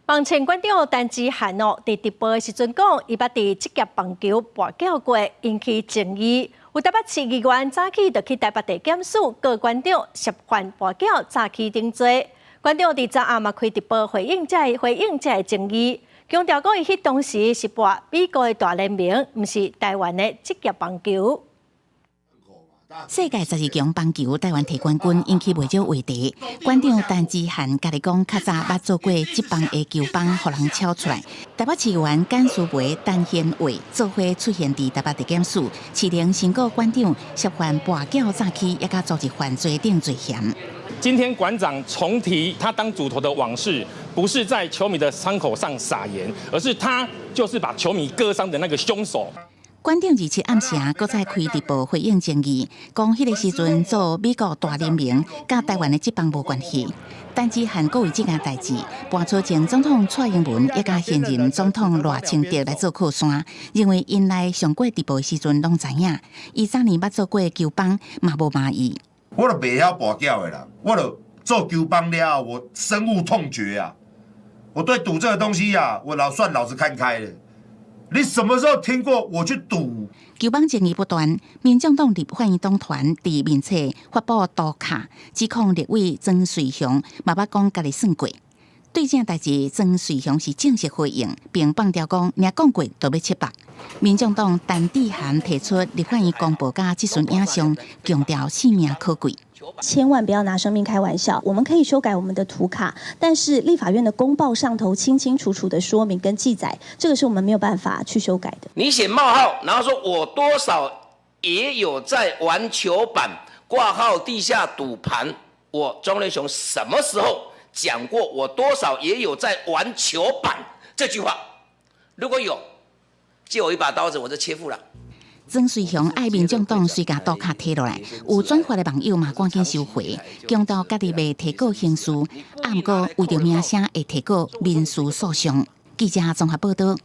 棒球馆长陈志涵伫直播的时阵讲，伊捌伫职业棒球跋筊过，引起争议。有台北市议员早起就去台北地检署告馆长涉犯跋筊诈欺等罪。馆长伫昨暗嘛开直播回应这个争议，强调讲伊迄当时是跋美国的大联盟，毋是台湾的职业棒球。 世界12强棒球，台湾提冠军引起袂少话题。馆长陈志涵家己讲，较早捌做过职棒的球棒，互人敲出来。台北市议员简书培、陈显伟做伙出现伫台北地检署，市庭宣告馆长涉犯跋筊诈欺，也甲组织犯罪等罪嫌。今天馆长重提他当主头的往事，不是在球迷的伤口上撒盐，而是他就是把球迷割伤的那个凶手。 馆长27暗时搁再开直播回应争议，讲迄个时阵做美国大联盟，甲台湾的职棒无关系。陈志涵搁为这件代志，搬出前总统蔡英文，也甲现任总统赖清德来做靠山，认为因来上过直播的时阵拢知影，伊早年捌做过球棒，嘛无骂伊。我就袂晓跋筊的啦，我就做球棒了，我深恶痛绝啊！我对赌这个东西啊，我老子看开了。 你什么时候听过我去赌？球棒争议不断，民众党立法院党团伫面册发布图卡，指控立委曾瑞雄嘛捌讲家己算过。对这代志，曾瑞雄是正式回应，并放掉讲，若讲过就要切腹。民众党陈志涵提出立法院公布甲即阵影像，强调性命可贵。 千万不要拿生命开玩笑。我们可以修改我们的图卡，但是立法院的公报上头清清楚楚的说明跟记载，这个是我们没有办法去修改的。你写冒号，然后说我多少也有在玩球板挂号地下赌盘。我庄瑞雄什么时候讲过我多少也有在玩球板这句话？如果有，借我一把刀子，我就切腹了。 曾瑞雄爱民众党随甲刀卡摕落来，有转发的网友嘛赶紧收回，强调家己未提告刑事，啊毋过为着名声会提告民事诉讼。记者综合报道。